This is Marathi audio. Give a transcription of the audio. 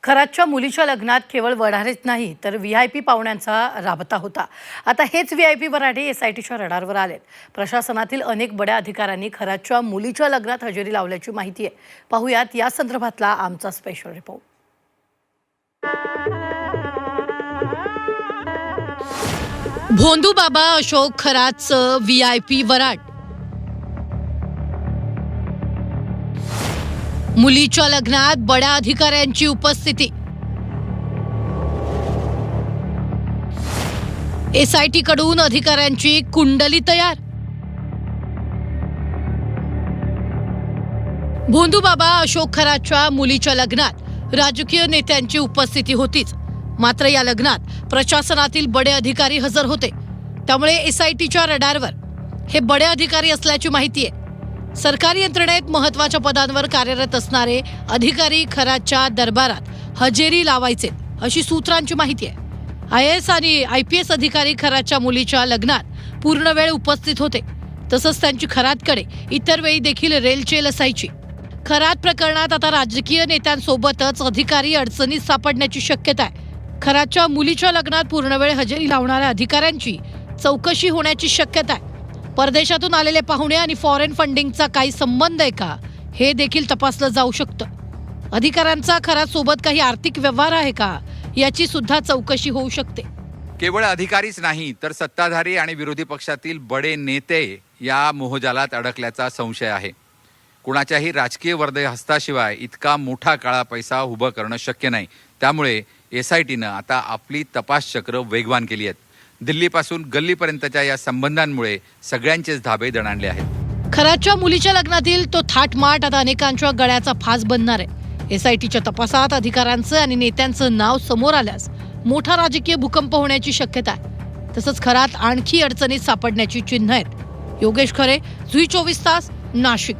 खरातच्या मुलीच्या लग्नात केवळ वडारेच नाही तर व्हीआयपी पाहुण्यांचा राबता होता. आता हेच व्हीआयपी वराडे एसआयटीच्या रडारवर आलेत. प्रशासनातील अनेक बड्या अधिकाऱ्यांनी खरातच्या मुलीच्या लग्नात हजेरी लावल्याची माहिती आहे. पाहुयात या संदर्भातला आमचा स्पेशल रिपोर्ट. भोंदू बाबा अशोक खरातचं व्हीआयपी वराड. मुलीच्या लग्नात बड्या अधिकाऱ्यांची उपस्थिती. एसआयटी कडून अधिकाऱ्यांची कुंडली तयार. भोंदू बाबा अशोक खरातच्या मुलीच्या लग्नात राजकीय नेत्यांची उपस्थिती होतीच, मात्र या लग्नात प्रशासनातील बडे अधिकारी हजर होते. त्यामुळे एसआयटीच्या रडारवर हे बडे अधिकारी असल्याची माहिती आहे. सरकारी यंत्रणेत महत्त्वाच्या पदांवर कार्यरत असणारे अधिकारी खरातच्या दरबारात हजेरी लावायचे अशी सूत्रांची माहिती आहे. IAS आणि IPS अधिकारी खरातच्या मुलीच्या लग्नात पूर्ण वेळ उपस्थित होते. तसंच त्यांची खरातकडे इतर वेळी देखील रेलचेल असायची. खरात प्रकरणात आता राजकीय नेत्यांसोबतच अधिकारी अडचणीत सापडण्याची शक्यता आहे. खरातच्या मुलीच्या लग्नात पूर्ण वेळ हजेरी लावणाऱ्या अधिकाऱ्यांची चौकशी होण्याची शक्यता आहे. परदेशातून आलेले पाहुणे आणि फॉरेन फंडिंगचा काही संबंध आहे का, हे देखील तपासलं जाऊ शकतं. अधिकाऱ्यांचा खरात सोबत काही आर्थिक व्यवहार आहे का, याची सुद्धा चौकशी होऊ शकते. केवळ अधिकारीच नाही तर सत्ताधारी आणि विरोधी पक्षातील बडे नेते या मोहजालात अडकल्याचा संशय आहे. कुणाच्याही राजकीय वर्दय हस्ताशिवाय इतका मोठा काळा पैसा उभं करणं शक्य नाही. त्यामुळे एसआयटीनं आता आपली तपास चक्र वेगवान केली आहेत. दिल्लीपासून गल्लीपर्यंतच्या या संबंधांमुळे सगळ्यांचेच धाबे दणाणले आहेत. खरातच्या मुलीच्या लग्नातील तो थाटमाट आता अनेकांच्या गळ्याचा फास बनणार आहे. एसआयटीच्या तपासात अधिकाऱ्यांचं आणि नेत्यांचं नाव समोर आल्यास मोठा राजकीय भूकंप होण्याची शक्यता आहे. तसंच खरात आणखी अडचणीत सापडण्याची चिन्ह आहेत. योगेश खरे, झी 24 तास, नाशिक.